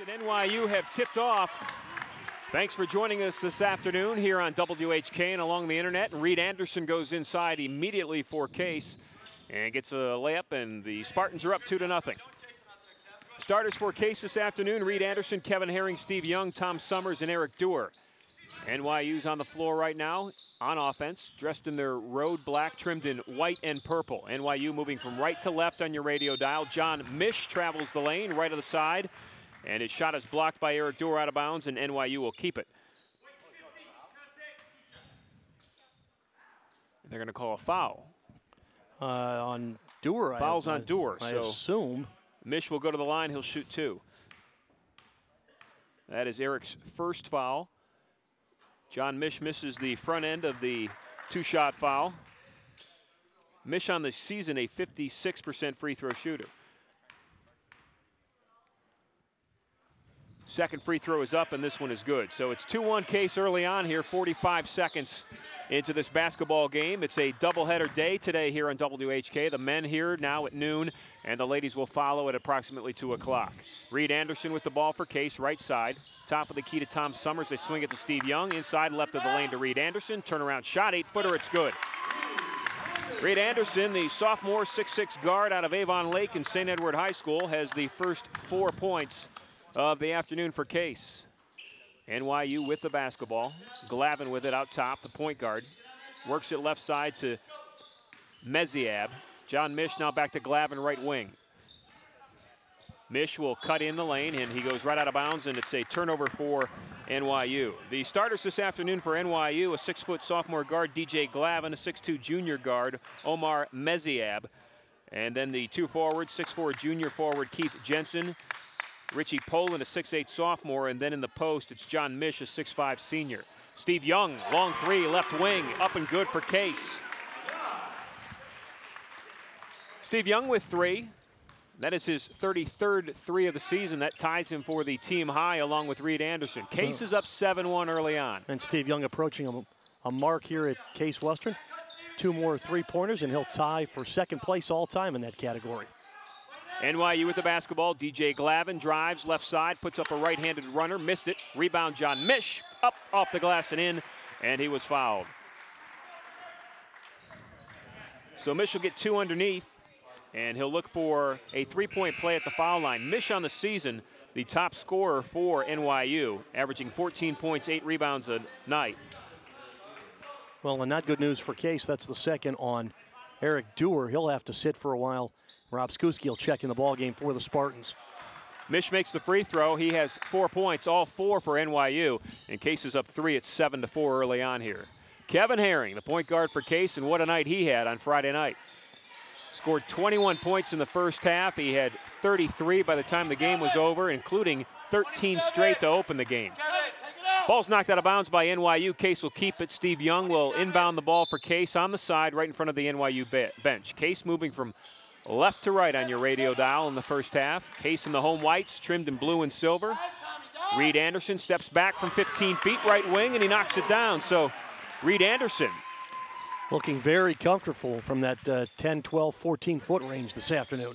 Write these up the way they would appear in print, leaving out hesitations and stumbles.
And NYU have tipped off. Thanks for joining us this afternoon here on WHK and along the internet. And Reed Anderson goes inside immediately for Case and gets a layup, and the Spartans are up 2-0. Starters for Case this afternoon: Reed Anderson, Kevin Herring, Steve Young, Tom Summers, and Eric Dewar. NYU's on the floor right now on offense, dressed in their road black, trimmed in white and purple. NYU moving from right to left on your radio dial. John Mish travels the lane, right of the side, and his shot is blocked by Eric Dewar out of bounds, and NYU will keep it. They're going to call a foul. On Dewar. Foul's on Dewar. I so assume. Mish will go to the line. He'll shoot two. That is Eric's first foul. John Mish misses the front end of the two-shot foul. Mish on the season a 56% free throw shooter. Second free throw is up, and this one is good. So it's 2-1 Case early on here, 45 seconds into this basketball game. It's a doubleheader day today here on WHK. The men here now at noon, and the ladies will follow at approximately 2 o'clock. Reed Anderson with the ball for Case, right side. Top of the key to Tom Summers. They swing it to Steve Young. Inside left of the lane to Reed Anderson. Turnaround shot, 8-footer, it's good. Reed Anderson, the sophomore 6'6" guard out of Avon Lake and St. Edward High School, has the first 4 points of the afternoon for Case. NYU with the basketball. Glavin with it out top, the point guard. Works it left side to Meziab. John Mish now back to Glavin, right wing. Mish will cut in the lane, and he goes right out of bounds, and it's a turnover for NYU. The starters this afternoon for NYU: a 6-foot sophomore guard, DJ Glavin, a 6'2" junior guard, Omar Meziab, and then the two forwards, 6'4" junior forward Keith Jensen, Richie Poland, a 6'8" sophomore, and then in the post, it's John Mish, a 6'5" senior. Steve Young, long three, left wing, up and good for Case. Steve Young with 3. That is his 33rd 3 of the season. That ties him for the team high along with Reed Anderson. Case is up 7-1 early on. And Steve Young approaching a mark here at Case Western. 2 more 3-pointers, and he'll tie for second place all time in that category. NYU with the basketball. DJ Glavin drives left side, puts up a right-handed runner, missed it. Rebound John Mish, up off the glass and in, and he was fouled. So Mish will get 2 underneath, and he'll look for a 3-point play at the foul line. Mish on the season, the top scorer for NYU, averaging 14 points, 8 rebounds a night. Well, and not good news for Case. That's the second on Eric Dewar. He'll have to sit for a while. Rob Skuski will check in the ball game for the Spartans. Mish makes the free throw. He has 4 points, all 4 for NYU. And Case is up 3. It's 7-4 early on here. Kevin Herring, the point guard for Case, and what a night he had on Friday night. Scored 21 points in the first half. He had 33 by the time the game was over, including 13 straight to open the game. Ball's knocked out of bounds by NYU. Case will keep it. Steve Young will inbound the ball for Case on the side right in front of the NYU bench. Case moving from left to right on your radio dial in the first half. Case in the home whites, trimmed in blue and silver. Reed Anderson steps back from 15 feet, right wing, and he knocks it down. So Reed Anderson looking very comfortable from that 10, 12, 14-foot range this afternoon.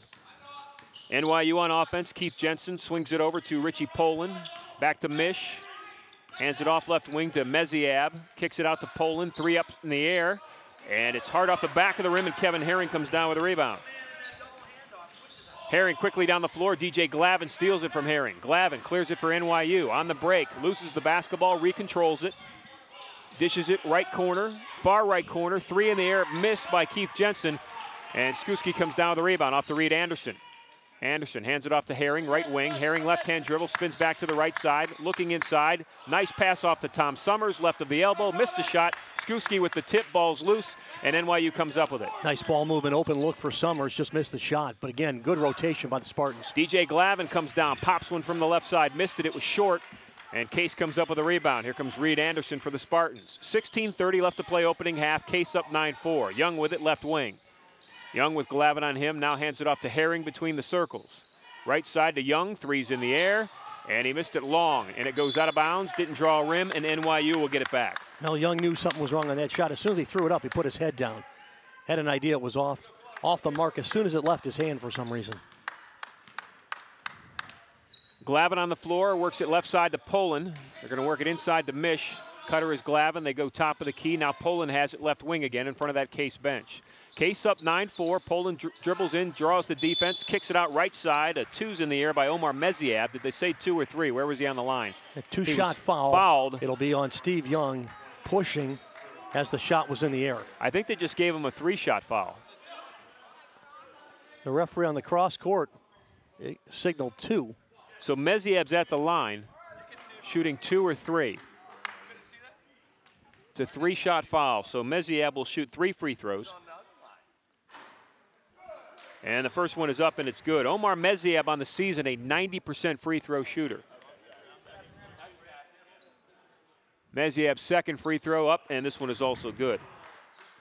NYU on offense. Keith Jensen swings it over to Richie Poland. Back to Mish. Hands it off left wing to Meziab. Kicks it out to Poland. 3 up in the air. And it's hard off the back of the rim, and Kevin Herring comes down with a rebound. Herring quickly down the floor. DJ Glavin steals it from Herring. Glavin clears it for NYU. On the break, loses the basketball, recontrols it. Dishes it right corner, far right corner. 3 in the air, missed by Keith Jensen. And Skuski comes down with the rebound off to Reed Anderson. Anderson hands it off to Herring, right wing. Herring left-hand dribble, spins back to the right side, looking inside. Nice pass off to Tom Summers, left of the elbow, missed the shot. Skuski with the tip, ball's loose, and NYU comes up with it. Nice ball movement, open look for Summers, just missed the shot. But again, good rotation by the Spartans. DJ Glavin comes down, pops one from the left side, missed it, it was short. And Case comes up with a rebound. Here comes Reed Anderson for the Spartans. 16:30 left to play opening half. Case up 9-4. Young with it, left wing. Young with Glavin on him, now hands it off to Herring between the circles. Right side to Young, 3's in the air, and he missed it long, and it goes out of bounds, didn't draw a rim, and NYU will get it back. Mel Young knew something was wrong on that shot. As soon as he threw it up, he put his head down. Had an idea it was off the mark as soon as it left his hand for some reason. Glavin on the floor, works it left side to Poland. They're going to work it inside to Mish. Cutter is Glavin. They go top of the key. Now Poland has it left wing again in front of that Case bench. Case up 9-4. Poland dribbles in, draws the defense, kicks it out right side. A two's in the air by Omar Meziab. Did they say 2 or 3? Where was he on the line? A two-shot foul. Fouled. It'll be on Steve Young pushing as the shot was in the air. I think they just gave him a 3-shot foul. The referee on the cross court signaled 2. So Meziab's at the line, shooting 2 or 3. It's a 3-shot foul, so Meziab will shoot 3 free throws. And the first one is up and it's good. Omar Meziab on the season, a 90% free throw shooter. Meziab's second free throw up, and this one is also good.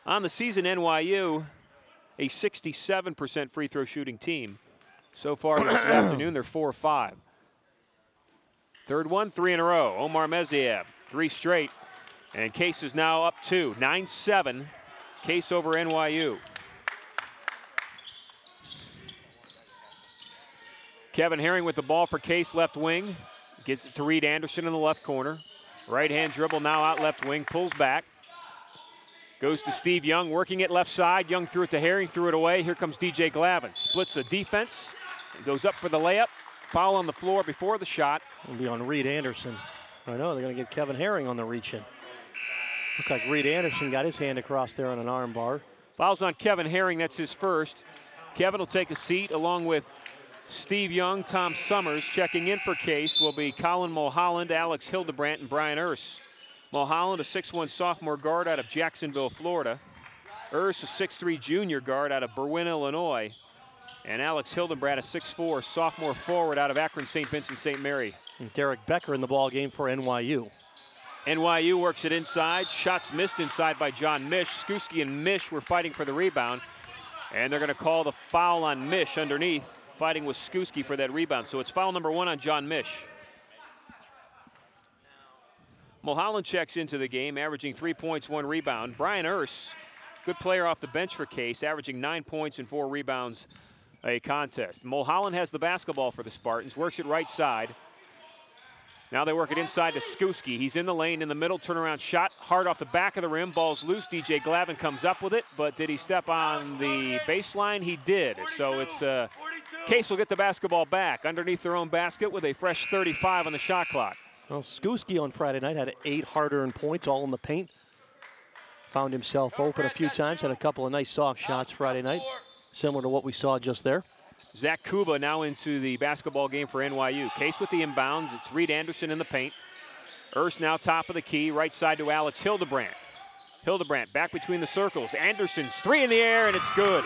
On the season, NYU, a 67% free throw shooting team. So far this afternoon, they're 4-5. Third one, 3 in a row. Omar Meziab, 3 straight. And Case is now up 2, 9-7. Case over NYU. Kevin Herring with the ball for Case left wing. Gets it to Reed Anderson in the left corner. Right hand dribble now out left wing, pulls back. Goes to Steve Young, working it left side. Young threw it to Herring, threw it away. Here comes DJ Glavin. Splits the defense, goes up for the layup. Foul on the floor before the shot. It'll be on Reed Anderson. I know, they're going to get Kevin Herring on the reach-in. Looks like Reed Anderson got his hand across there on an arm bar. Foul's on Kevin Herring, that's his first. Kevin will take a seat along with Steve Young, Tom Summers. Checking in for Case will be Colin Mulholland, Alex Hildebrandt, and Brian Urs. Mulholland, a 6'1 sophomore guard out of Jacksonville, Florida. Urs, a 6'3 junior guard out of Berwyn, Illinois. And Alex Hildebrandt, a 6'4 sophomore forward out of Akron St. Vincent St. Mary. And Derek Becker in the ball game for NYU. NYU works it inside. Shots missed inside by John Mish. Skuski and Mish were fighting for the rebound. And they're going to call the foul on Mish underneath, fighting with Skuski for that rebound. So it's foul number 1 on John Mish. Mulholland checks into the game, averaging 3 points, 1 rebound. Brian Urs, good player off the bench for Case, averaging 9 points and 4 rebounds a contest. Mulholland has the basketball for the Spartans, works it right side. Now they work it inside to Skuski. He's in the lane in the middle, turnaround shot, hard off the back of the rim, ball's loose. DJ Glavin comes up with it, but did he step on the baseline? He did. So it's Case will get the basketball back underneath their own basket with a fresh 35 on the shot clock. Well, Skuski on Friday night had 8 hard-earned points, all in the paint. Found himself open a few times, had a couple of nice soft shots Friday night, similar to what we saw just there. Zach Kuba now into the basketball game for NYU. Case with the inbounds. It's Reed Anderson in the paint. Urs now top of the key, right side to Alex Hildebrandt. Hildebrandt back between the circles. Anderson's 3 in the air, and it's good.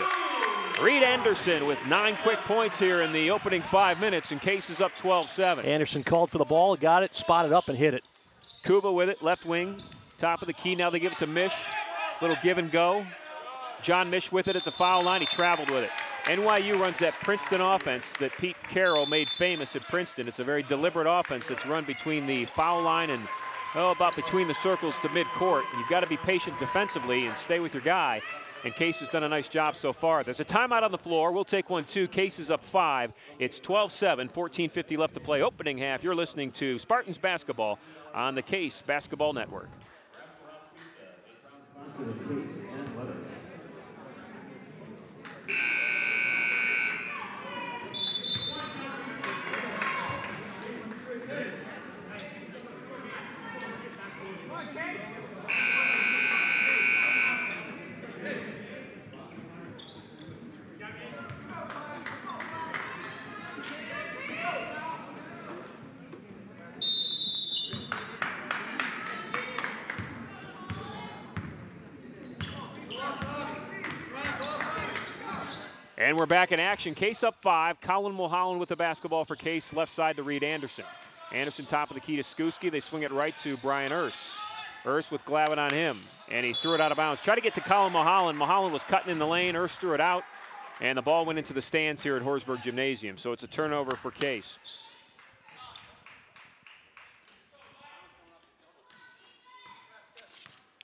Reed Anderson with 9 quick points here in the opening 5 minutes, and Case is up 12-7. Anderson called for the ball, got it, spotted up, and hit it. Kuba with it, left wing, top of the key. Now they give it to Mish. Little give and go. John Mish with it at the foul line. He traveled with it. NYU runs that Princeton offense that Pete Carroll made famous at Princeton. It's a very deliberate offense that's run between the foul line and, about between the circles to midcourt. You've got to be patient defensively and stay with your guy. And Case has done a nice job so far. There's a timeout on the floor. We'll take one, too. Case is up 5. It's 12-7, 14:50 left to play. Opening half. You're listening to Spartans basketball on the Case Basketball Network. And we're back in action. Case up 5. Colin Mulholland with the basketball for Case, left side to Reed Anderson. Anderson top of the key to Skuski. They swing it right to Brian Urs. Urs with Glavin on him, and he threw it out of bounds. Tried to get to Colin Mulholland. Mulholland was cutting in the lane. Urs threw it out, and the ball went into the stands here at Horsburgh Gymnasium. So it's a turnover for Case.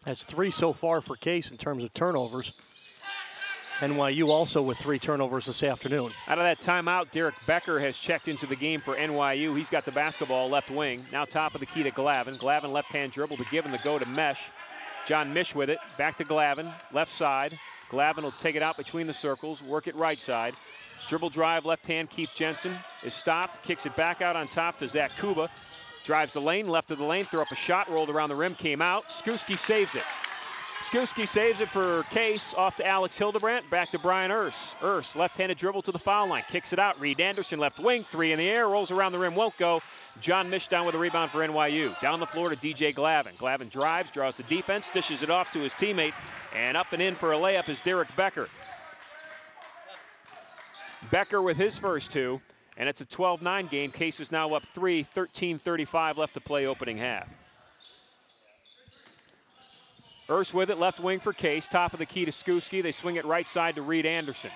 That's 3 so far for Case in terms of turnovers. NYU also with 3 turnovers this afternoon. Out of that timeout, Derek Becker has checked into the game for NYU. He's got the basketball left wing. Now top of the key to Glavin. Glavin left-hand dribble to give and the go to Mesh. John Mish with it. Back to Glavin, left side. Glavin will take it out between the circles, work it right side. Dribble drive, left hand, Keith Jensen is stopped. Kicks it back out on top to Zach Kuba. Drives the lane, left of the lane, throw up a shot, rolled around the rim, came out. Skuski saves it. Skuski saves it for Case, off to Alex Hildebrandt, back to Brian Urs. Urs, left-handed dribble to the foul line, kicks it out. Reed Anderson, left wing, 3 in the air, rolls around the rim, won't go. John Mish down with a rebound for NYU. Down the floor to DJ Glavin. Glavin drives, draws the defense, dishes it off to his teammate, and up and in for a layup is Derek Becker. Becker with his first 2, and it's a 12-9 game. Case is now up 3, 13:35 left to play opening half. Urs with it, left wing for Case, top of the key to Skuski. They swing it right side to Reed Anderson.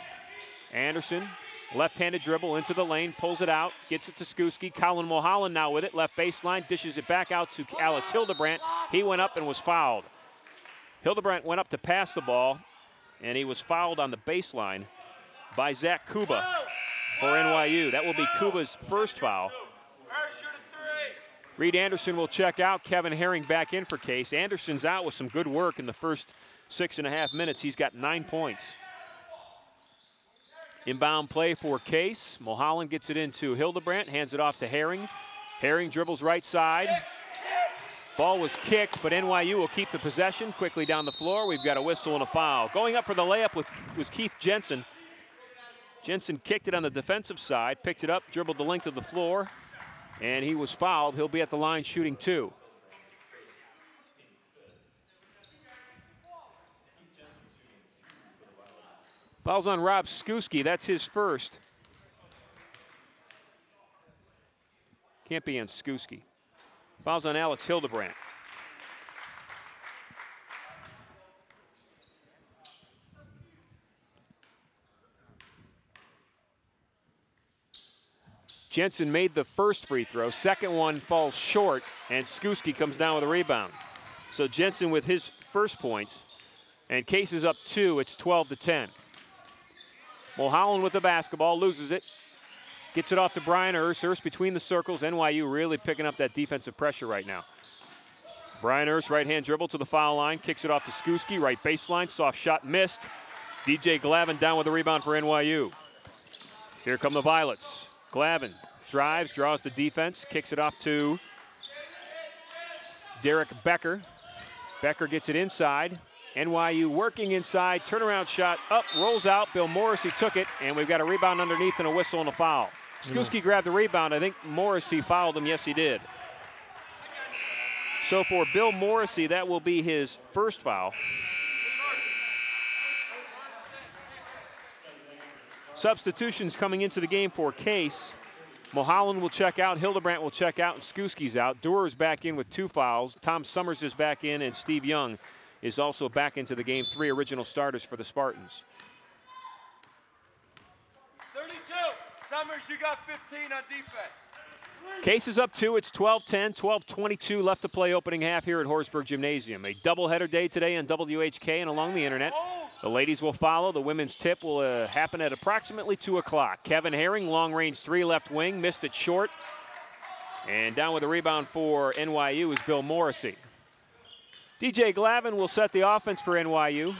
Anderson, left-handed dribble into the lane, pulls it out, gets it to Skuski. Colin Mulholland now with it, left baseline, dishes it back out to Alex Hildebrandt. He went up and was fouled. Hildebrandt went up to pass the ball, and he was fouled on the baseline by Zach Kuba for NYU. That will be Kuba's first foul. Reed Anderson will check out. Kevin Herring back in for Case. Anderson's out with some good work in the first 6.5 minutes. He's got 9 points. Inbound play for Case. Mulholland gets it into Hildebrandt, hands it off to Herring. Herring dribbles right side. Ball was kicked, but NYU will keep the possession. Quickly down the floor, we've got a whistle and a foul. Going up for the layup was Keith Jensen. Jensen kicked it on the defensive side, picked it up, dribbled the length of the floor, and he was fouled. He'll be at the line shooting 2. Foul's on Rob Skuski. That's his first. Can't be on Skuski. Foul's on Alex Hildebrandt. Jensen made the first free throw. Second one falls short, and Skuski comes down with a rebound. So Jensen with his first points, and Case is up 2. It's 12-10. Mulholland with the basketball, loses it. Gets it off to Brian Urs. Urs between the circles. NYU really picking up that defensive pressure right now. Brian Urs, right-hand dribble to the foul line. Kicks it off to Skuski, right baseline. Soft shot missed. DJ Glavin down with the rebound for NYU. Here come the Violets. Glavin drives, draws the defense, kicks it off to Derek Becker. Becker gets it inside. NYU working inside, turnaround shot up, rolls out. Bill Morrissey took it, and we've got a rebound underneath and a whistle and a foul. Skuski grabbed the rebound. I think Morrissey fouled him. Yes, he did. So for Bill Morrissey, that will be his first foul. Substitutions coming into the game for Case. Mulholland will check out, Hildebrandt will check out, and Skuski's out. Duer's back in with 2 fouls. Tom Summers is back in, and Steve Young is also back into the game. 3 original starters for the Spartans. 32. Summers, you got 15 on defense. Case is up 2. It's 12-10, 12:22 left to play opening half here at Horsburgh Gymnasium. A doubleheader day today on WHK and along the internet. The ladies will follow. The women's tip will happen at approximately 2 o'clock. Kevin Herring, long range 3 left wing, missed it short. And down with the rebound for NYU is Bill Morrissey. DJ Glavin will set the offense for NYU.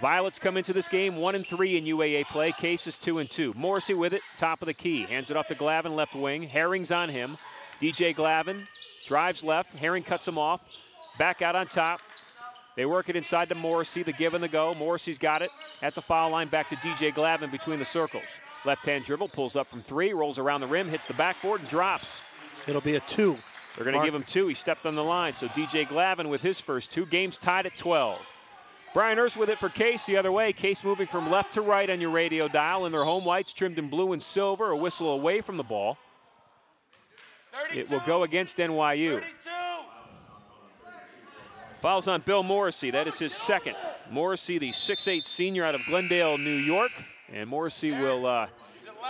Violets come into this game 1-3 in UAA play. Case is 2-2. Morrissey with it, top of the key. Hands it off to Glavin, left wing. Herring's on him. DJ Glavin drives left. Herring cuts him off. Back out on top. They work it inside to Morrissey, the give and the go. Morrissey's got it at the foul line, back to DJ Glavin between the circles. Left-hand dribble, pulls up from 3, rolls around the rim, hits the backboard, and drops. It'll be a 2. They're going to give him 2. He stepped on the line. So DJ Glavin with his first 2. Game's tied at 12. Brian Urs with it for Case the other way. Case moving from left to right on your radio dial in their home whites, trimmed in blue and silver. A whistle away from the ball. 32. It will go against NYU. 32. Fouls on Bill Morrissey. That is his second. Morrissey, the 6'8 senior out of Glendale, New York. And Morrissey will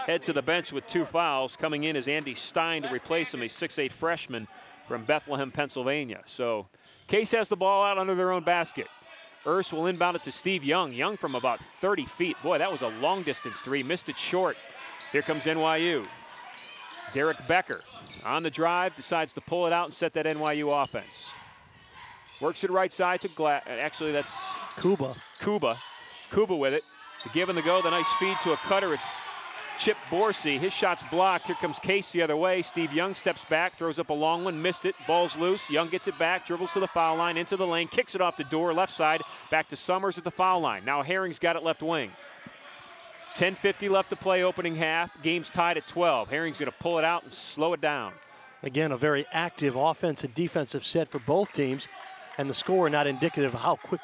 head to the bench with 2 fouls. Coming in is Andy Stein to replace him, a 6'8 freshman from Bethlehem, Pennsylvania. So Case has the ball out under their own basket. Urs will inbound it to Steve Young. Young from about 30 feet. Boy, that was a long distance three. Missed it short. Here comes NYU. Derek Becker on the drive, decides to pull it out and set that NYU offense. Works it right side to actually that's Kuba. Kuba with it. The give and the go, the nice feed to a cutter. It's Chip Borsey. His shot's blocked. Here comes Case the other way. Steve Young steps back, throws up a long one, missed it. Ball's loose. Young gets it back, dribbles to the foul line, into the lane, kicks it off the door, left side, back to Summers at the foul line. Now Herring's got it left wing. 10:50 left to play opening half. Game's tied at 12. Herring's going to pull it out and slow it down. Again, a very active offensive defensive set for both teams, and the score not indicative of how quick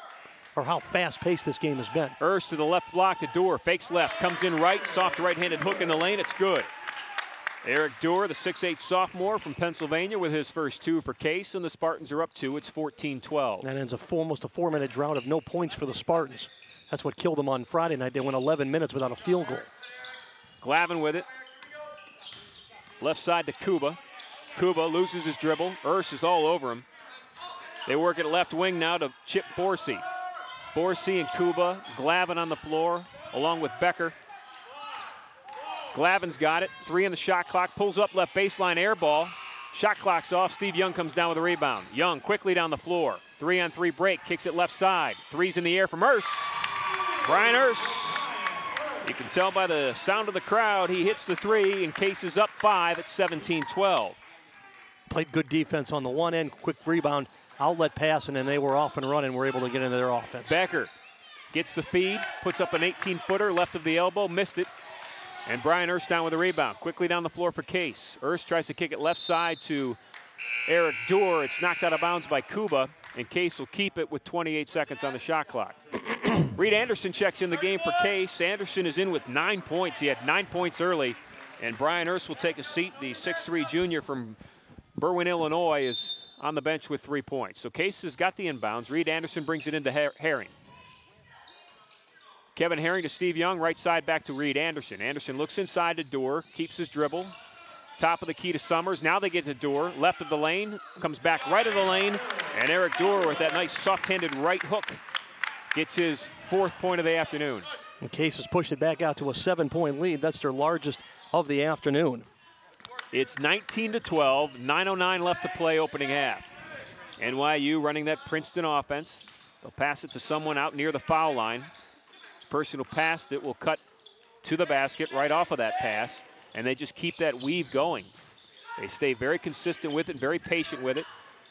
or how fast-paced this game has been. Urs to the left block to Doer, fakes left, comes in right, soft right-handed hook in the lane, it's good. Eric Doer, the 6'8 sophomore from Pennsylvania, with his first two for Case, and the Spartans are up two. It's 14-12. That ends almost a 4-minute drought of no points for the Spartans. That's what killed them on Friday night. They went 11 minutes without a field goal. Glavin with it. Left side to Kuba. Kuba loses his dribble. Urs is all over him. They work it left wing now to Chip Borsey. Borsey and Kuba, Glavin on the floor, along with Becker. Glavin's got it. 3 on the shot clock. Pulls up left baseline, air ball. Shot clock's off. Steve Young comes down with a rebound. Young quickly down the floor. 3-on-3 break. Kicks it left side. Three's in the air from Urs. Brian Urs. You can tell by the sound of the crowd, he hits the three, and Case is up 5 at 17-12. Played good defense on the one end. Quick rebound. Outlet pass, and then they were off and running, were able to get into their offense. Becker gets the feed, puts up an 18-footer, left of the elbow, missed it. And Brian Urs down with a rebound. Quickly down the floor for Case. Urs tries to kick it left side to Eric Doer. It's knocked out of bounds by Kuba, and Case will keep it with 28 seconds on the shot clock. Reed Anderson checks in the game for Case. Anderson is in with 9 points. He had 9 points early, and Brian Urs will take a seat. The 6'3 junior from Berwyn, Illinois, is on the bench with 3 points. So Case has got the inbounds. Reed Anderson brings it into Herring. Kevin Herring to Steve Young, right side back to Reed Anderson. Anderson looks inside the door, keeps his dribble. Top of the key to Summers. Now they get to Doer, left of the lane, comes back right of the lane, and Eric Doer with that nice soft-handed right hook gets his 4th point of the afternoon. And Case has pushed it back out to a 7-point lead. That's their largest of the afternoon. It's 19-12, 9:09 left to play opening half. NYU running that Princeton offense. They'll pass it to someone out near the foul line. The person who passed it will cut to the basket right off of that pass, and they just keep that weave going. They stay very consistent with it, very patient with it.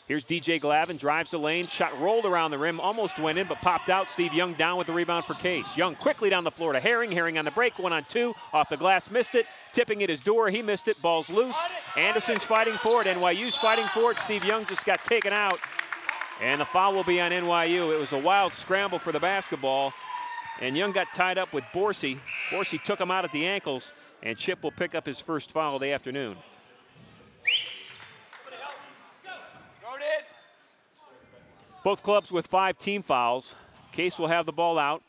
Here's DJ Glavin, drives the lane, shot rolled around the rim, almost went in, but popped out. Steve Young down with the rebound for Case. Young quickly down the floor to Herring. Herring on the break, 1-on-2, off the glass, missed it. Tipping it is Doer, he missed it, ball's loose. Anderson's fighting for it, NYU's fighting for it. Steve Young just got taken out, and the foul will be on NYU. It was a wild scramble for the basketball, and Young got tied up with Borsey. Borsey took him out at the ankles, and Chip will pick up his first foul of the afternoon. Both clubs with 5 team fouls. Case will have the ball out,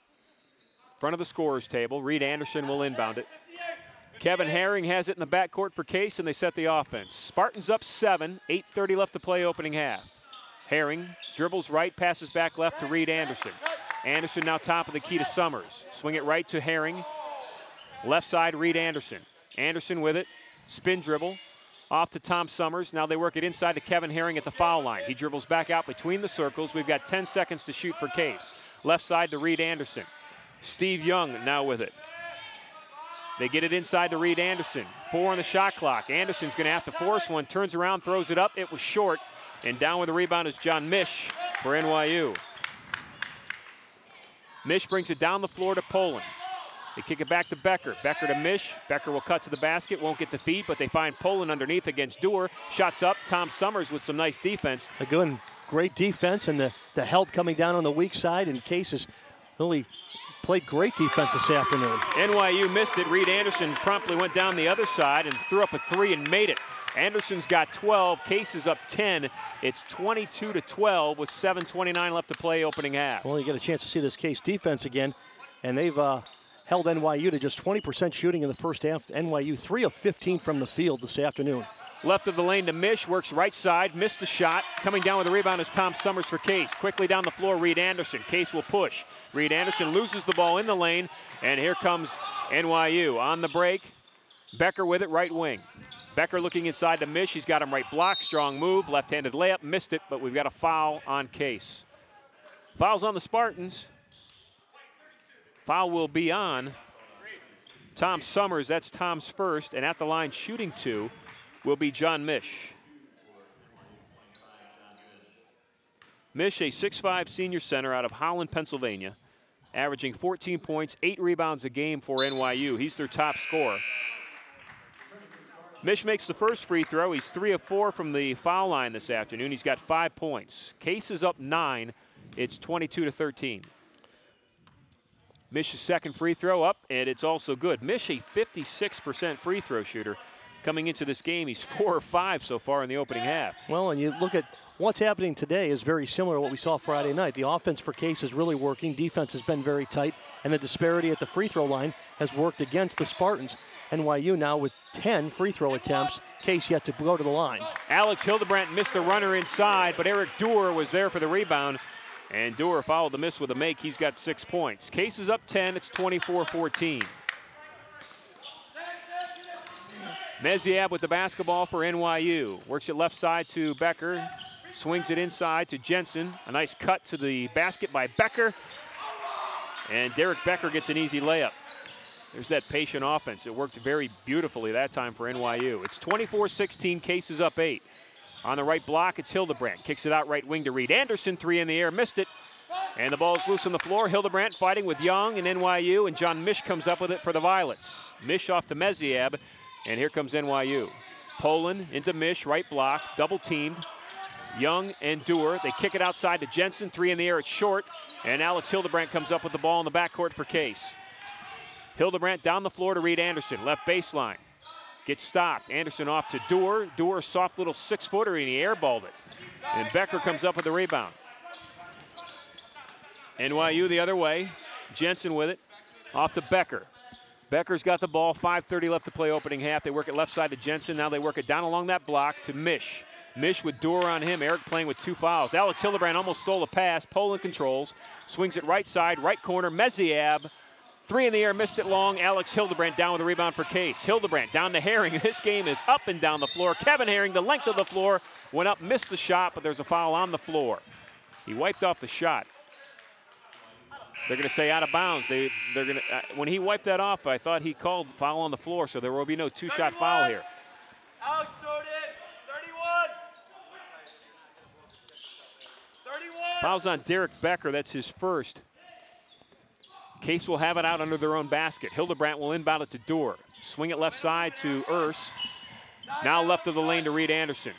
front of the scorer's table. Reed Anderson will inbound it. Kevin Herring has it in the backcourt for Case, and they set the offense. Spartans up 7, 8:30 left to play opening half. Herring dribbles right, passes back left to Reed Anderson. Anderson now top of the key to Summers. Swing it right to Herring. Left side, Reed Anderson. Anderson with it, spin dribble. Off to Tom Summers. Now they work it inside to Kevin Herring at the foul line. He dribbles back out between the circles. We've got 10 seconds to shoot for Case. Left side to Reed Anderson. Steve Young now with it. They get it inside to Reed Anderson. 4 on the shot clock. Anderson's going to have to force one. Turns around, throws it up. It was short. And down with the rebound is John Mish for NYU. Mish brings it down the floor to Poland. They kick it back to Becker. Becker to Mish. Becker will cut to the basket, won't get the feed, but they find Poland underneath against Doer. Shots up. Tom Summers with some nice defense. Again, great defense, and the help coming down on the weak side, and Case has really played great defense this afternoon. NYU missed it. Reed Anderson promptly went down the other side and threw up a 3 and made it. Anderson's got 12. Case is up 10. It's 22-12 with 7:29 left to play opening half. Well, you get a chance to see this Case defense again, and they've held NYU to just 20% shooting in the first half. NYU 3 of 15 from the field this afternoon. Left of the lane to Mish, works right side, missed the shot. Coming down with the rebound is Tom Summers for Case. Quickly down the floor, Reed Anderson. Case will push. Reed Anderson loses the ball in the lane, and here comes NYU. On the break, Becker with it, right wing. Becker looking inside to Mish. He's got him right block, strong move, left-handed layup, missed it, but we've got a foul on Case. Foul's on the Spartans. Foul will be on Tom Summers. That's Tom's first, and at the line shooting 2 will be John Mish. Mish, a 6'5" senior center out of Holland, Pennsylvania, averaging 14 points, 8 rebounds a game for NYU. He's their top scorer. Mish makes the first free throw. He's 3 of 4 from the foul line this afternoon. He's got 5 points. Case is up 9. It's 22-13. Mish's second free throw up, and it's also good. Mish, a 56% free throw shooter. Coming into this game, he's 4 of 5 so far in the opening half. Well, and you look at what's happening today is very similar to what we saw Friday night. The offense for Case is really working. Defense has been very tight, and the disparity at the free throw line has worked against the Spartans. NYU now with 10 free throw attempts. Case yet to go to the line. Alex Hildebrandt missed a runner inside, but Eric Dewar was there for the rebound, and Dewar followed the miss with a make. He's got 6 points. Case is up 10. It's 24-14. Meziab with the basketball for NYU. Works it left side to Becker. Swings it inside to Jensen. A nice cut to the basket by Becker. And Derek Becker gets an easy layup. There's that patient offense. It worked very beautifully that time for NYU. It's 24-16. Case is up 8. On the right block, it's Hildebrandt. Kicks it out right wing to Reed Anderson. 3 in the air. Missed it. And the ball's loose on the floor. Hildebrandt fighting with Young and NYU. And John Mish comes up with it for the Violets. Mish off to Meziab. And here comes NYU. Poland into Mish, right block, double teamed. Young and Dewar, they kick it outside to Jensen, 3 in the air, it's short. And Alex Hildebrandt comes up with the ball in the backcourt for Case. Hildebrandt down the floor to Reed Anderson, left baseline. Gets stopped, Anderson off to Dewar. Dewar, soft little 6-footer, and he airballed it. And Becker comes up with the rebound. NYU the other way, Jensen with it, off to Becker. Becker's got the ball, 5:30 left to play opening half. They work it left side to Jensen. Now they work it down along that block to Mish. Mish with Dewar on him. Eric playing with 2 fouls. Alex Hildebrandt almost stole a pass. Poland controls. Swings it right side, right corner. Meziab, 3 in the air, missed it long. Alex Hildebrandt down with the rebound for Case. Hildebrandt down to Herring. This game is up and down the floor. Kevin Herring, the length of the floor, went up, missed the shot, but there's a foul on the floor. He wiped off the shot. They're going to say out of bounds. They're going to. When he wiped that off, I thought he called foul on the floor, so there will be no 2-shot foul here. Alex, throw it in. 31. Foul's on Derek Becker. That's his first. Case will have it out under their own basket. Hildebrandt will inbound it to Dewar. Swing it left side to Urs. Now left of the lane to Reed Anderson.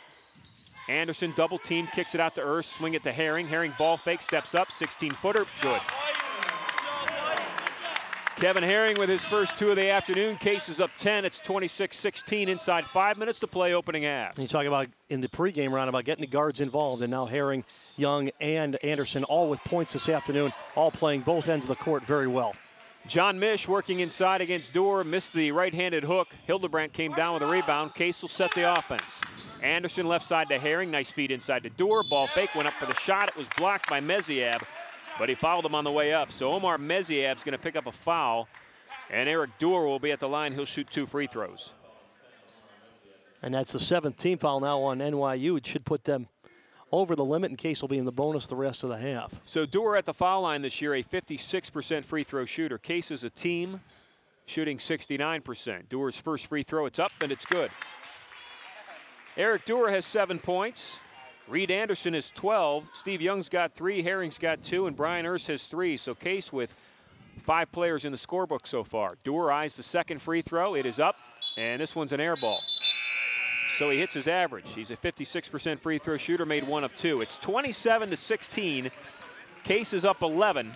Anderson double team, kicks it out to Urs. Swing it to Herring. Herring ball fake, steps up, 16-footer, good. Kevin Herring with his first 2 of the afternoon. Case is up 10. It's 26-16 inside 5 minutes to play opening half. You talk about in the pregame round about getting the guards involved, and now Herring, Young, and Anderson all with points this afternoon, all playing both ends of the court very well. John Mish working inside against Dewar, missed the right-handed hook. Hildebrandt came down with a rebound. Case will set the offense. Anderson left side to Herring, nice feed inside to Dewar. Ball fake, went up for the shot. It was blocked by Meziab, but he fouled him on the way up. So Omar Meziab's going to pick up a foul, and Eric Dewar will be at the line. He'll shoot 2 free throws. And that's the 7th team foul now on NYU. It should put them over the limit, and Case will be in the bonus the rest of the half. So Dewar at the foul line this year, a 56% free throw shooter. Case is a team shooting 69%. Dewar's first free throw, it's up and it's good. Eric Dewar has 7 points. Reed Anderson has 12. Steve Young's got 3. Herring's got 2. And Brian Urs has 3. So Case with 5 players in the scorebook so far. Dewar eyes the second free throw. It is up. And this one's an air ball. So he hits his average. He's a 56% free throw shooter, made 1 of 2. It's 27-16. Case is up 11.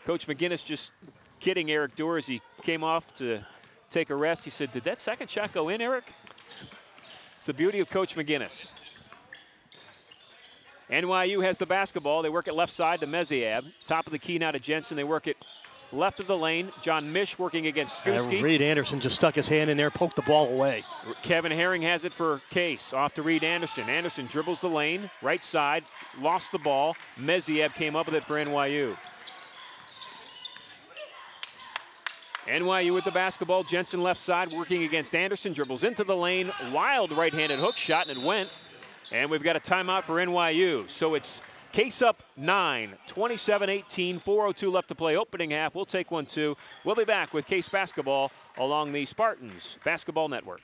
Coach McGinnis just kidding Eric Dewar as he came off to take a rest. He said, "Did that second shot go in, Eric?" It's the beauty of Coach McGinnis. NYU has the basketball. They work it left side to Meziab. Top of the key now to Jensen. They work it left of the lane. John Mish working against Skuski. Reed Anderson just stuck his hand in there, poked the ball away. Kevin Herring has it for Case. Off to Reed Anderson. Anderson dribbles the lane, right side, lost the ball. Meziev came up with it for NYU. NYU with the basketball. Jensen left side working against Anderson. Dribbles into the lane. Wild right-handed hook shot, and it went. And we've got a timeout for NYU. So it's Case up 9, 27-18, 4:02 left to play opening half. We'll take 1-2. We'll be back with Case basketball along the Spartans Basketball Network.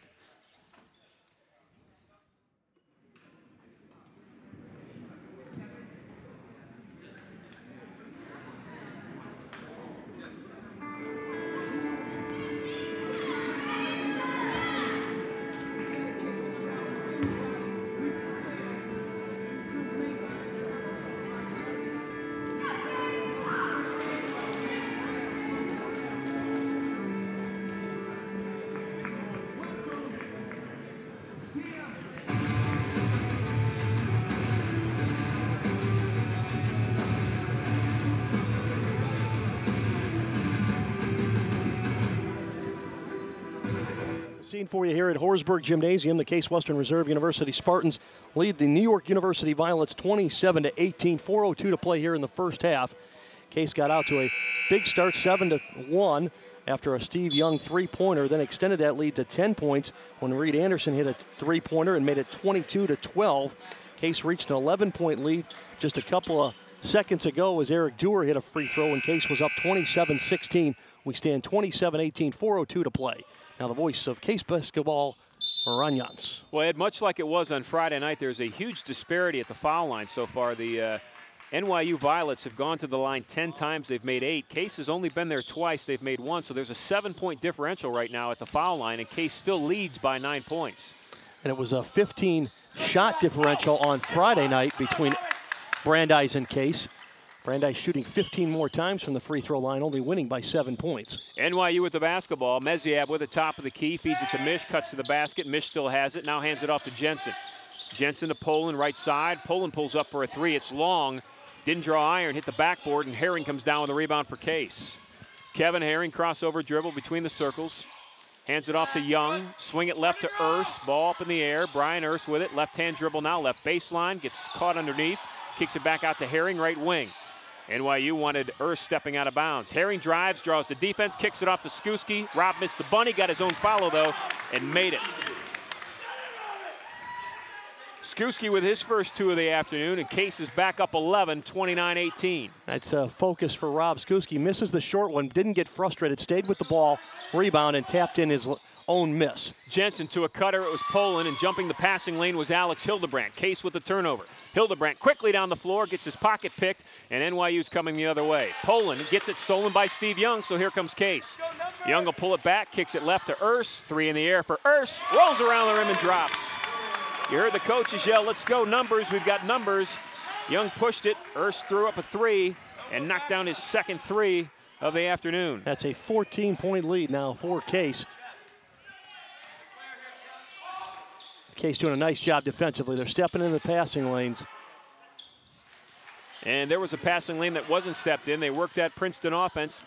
Scene for you here at Horsburgh Gymnasium. The Case Western Reserve University Spartans lead the New York University Violets 27-18, 4:02 to play here in the first half. Case got out to a big start, 7-1 after a Steve Young three-pointer, then extended that lead to 10 points when Reed Anderson hit a three-pointer and made it 22-12. Case reached an 11-point lead just a couple of seconds ago as Eric Dewar hit a free throw and Case was up 27-16. We stand 27-18, 4:02 to play. Now the voice of Case basketball, Ron Jans. Well, Ed, much like it was on Friday night, there's a huge disparity at the foul line so far. The NYU Violets have gone to the line 10 times. They've made 8. Case has only been there twice. They've made 1. So there's a 7-point differential right now at the foul line, and Case still leads by 9 points. And it was a 15-shot differential on Friday night between Brandeis and Case. Brandeis shooting 15 more times from the free throw line, only winning by 7 points. NYU with the basketball. Meziev with the top of the key, feeds it to Mish, cuts to the basket. Mish still has it, now hands it off to Jensen. Jensen to Poland, right side. Poland pulls up for a 3. It's long. Didn't draw iron, hit the backboard, and Herring comes down with the rebound for Case. Kevin Herring, crossover dribble between the circles. Hands it off to Young. Swing it left to Urs. Ball up in the air. Brian Urs with it. Left-hand dribble now, left baseline. Gets caught underneath. Kicks it back out to Herring, right wing. NYU wanted Urs stepping out of bounds. Herring drives, draws the defense, kicks it off to Skuski. Rob missed the bunny, got his own follow though, and made it. Skuski with his first 2 of the afternoon, and Case is back up 11, 29-18. That's a focus for Rob Skuski. Misses the short one, didn't get frustrated, stayed with the ball, rebound, and tapped in his own miss. Jensen to a cutter, it was Poland, and jumping the passing lane was Alex Hildebrandt. Case with the turnover. Hildebrandt quickly down the floor, gets his pocket picked, and NYU's coming the other way. Poland gets it stolen by Steve Young, so here comes Case. Young will pull it back, kicks it left to Urs. 3 in the air for Urs, rolls around the rim and drops. You heard the coaches yell, let's go numbers, we've got numbers. Young pushed it, Urs threw up a 3 and knocked down his second 3 of the afternoon. That's a 14-point lead now for Case. Case doing a nice job defensively. They're stepping in the passing lanes. And there was a passing lane that wasn't stepped in. They worked that Princeton offense.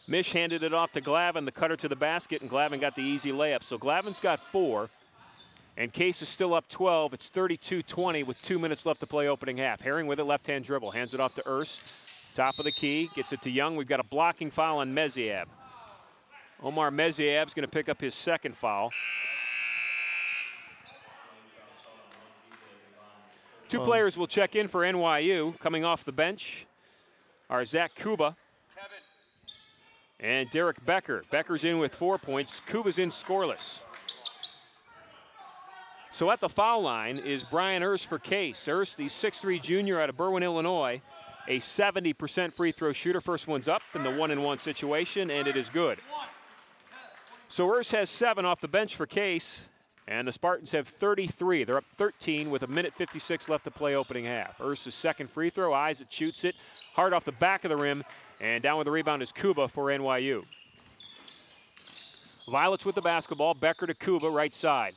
Mish handed it off to Glavin, the cutter to the basket, and Glavin got the easy layup. So Glavin's got 4, and Case is still up 12. It's 32-20 with 2 minutes left to play opening half. Herring with it, left-hand dribble. Hands it off to Urs. Top of the key, gets it to Young. We've got a blocking foul on Meziev. Omar Meziev's going to pick up his second foul. 2 players will check in for NYU. Coming off the bench are Zach Kuba and Derek Becker. Becker's in with 4 points. Kuba's in scoreless. So at the foul line is Brian Urs for Case. Urs, the 6'3 junior out of Berwyn, Illinois, a 70% free throw shooter. First one's up in the 1-and-1 situation, and it is good. So Urs has 7 off the bench for Case. And the Spartans have 33. They're up 13 with 1:56 left to play opening half. Urs' second free throw, eyes it, shoots it. Hard off the back of the rim, and down with the rebound is Kuba for NYU. Violets with the basketball, Becker to Kuba, right side.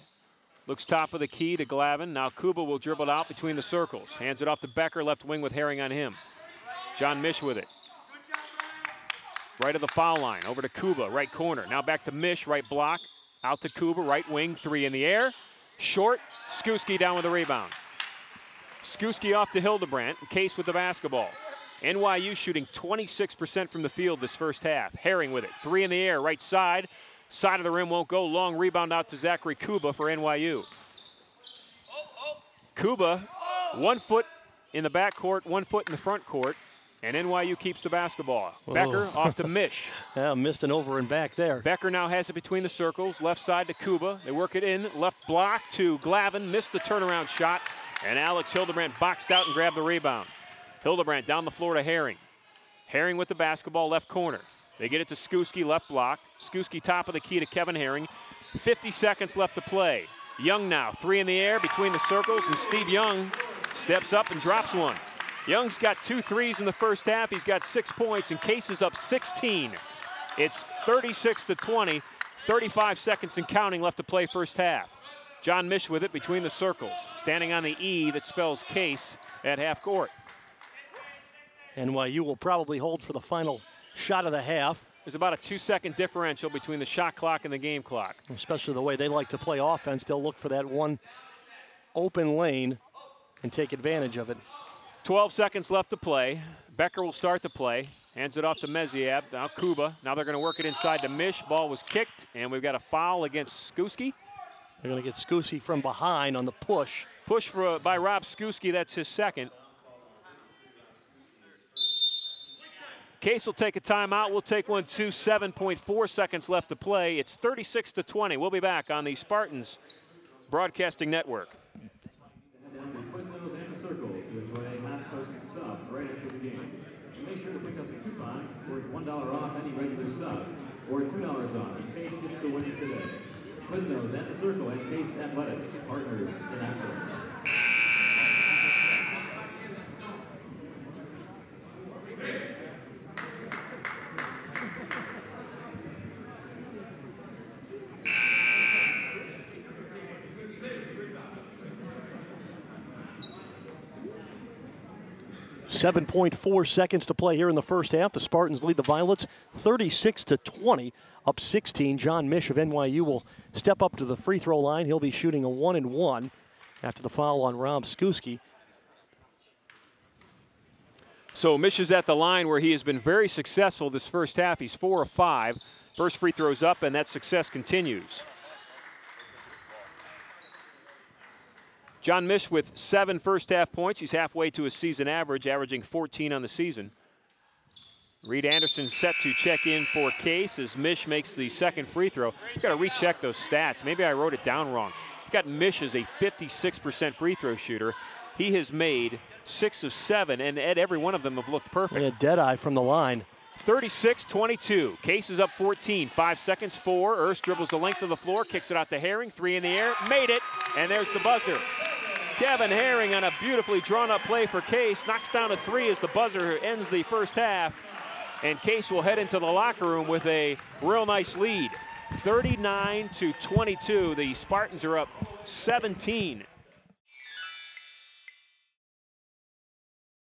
Looks top of the key to Glavin. Now Kuba will dribble it out between the circles. Hands it off to Becker, left wing with Herring on him. John Mish with it. right of the foul line. Over to Kuba, right corner. Now back to Mish, right block. Out to Kuba, right wing, 3 in the air. Short, Skuski down with the rebound. Skuski off to Hildebrandt, Case with the basketball. NYU shooting 26% from the field this first half. Herring with it, 3 in the air, right side. Side of the rim won't go, long rebound out to Zachary Kuba for NYU. Kuba, 1 foot in the backcourt, 1 foot in the front court, and NYU keeps the basketball. Whoa. Becker off to Mish. Yeah, missed an over and back there. Becker now has it between the circles, left side to Kuba. They work it in, left block to Glavin, missed the turnaround shot, and Alex Hildebrandt boxed out and grabbed the rebound. Hildebrandt down the floor to Herring. Herring with the basketball, left corner. They get it to Skuski, left block. Skuski top of the key to Kevin Herring. 50 seconds left to play. Young now, 3 in the air between the circles, and Steve Young steps up and drops one. Young's got 2 threes in the first half. He's got 6 points, and Case is up 16. It's 36-20, 35 seconds and counting left to play first half. John Mish with it between the circles, standing on the E that spells Case at half court. NYU will probably hold for the final shot of the half. There's about a 2-second differential between the shot clock and the game clock. Especially the way they like to play offense. They'll look for that one open lane and take advantage of it. 12 seconds left to play. Becker will start the play. Hands it off to Meziab. Now Kuba. Now they're going to work it inside to Mish. Ball was kicked, and we've got a foul against Skuski. They're going to get Skuski from behind on the push. Push by Rob Skuski. That's his second. Case will take a timeout. We'll take one too. 7.4 seconds left to play. It's 36-20. We'll be back on the Spartans Broadcasting Network. Circle to enjoy a hot toasted sub right after the game. And make sure to pick up a coupon worth $1 off any regular sub or $2 off in Case gets the winning today. Quiznos at the Circle and Case Athletics, partners in excellence. .4 seconds to play here in the first half. The Spartans lead the Violets 36-20, up 16. John Mish of NYU will step up to the free throw line. He'll be shooting a 1-and-1 after the foul on Rob Skuski. So Mish is at the line where he has been very successful this first half. He's 4 of 5. First free throw's up, and that success continues. John Mish with 7 first half points. He's halfway to his season average, averaging 14 on the season. Reed Anderson set to check in for Case as Mish makes the second free throw. You've got to recheck those stats. Maybe I wrote it down wrong. You've got Mish as a 56% free throw shooter. He has made 6 of 7, and every one of them have looked perfect. Yeah, dead eye from the line. 36-22. Case is up 14. 5 seconds, 4. Erst dribbles the length of the floor, kicks it out to Herring. 3 in the air, made it, and there's the buzzer. Kevin Herring on a beautifully drawn-up play for Case. Knocks down a 3 as the buzzer ends the first half. And Case will head into the locker room with a real nice lead. 39-22. The Spartans are up 17.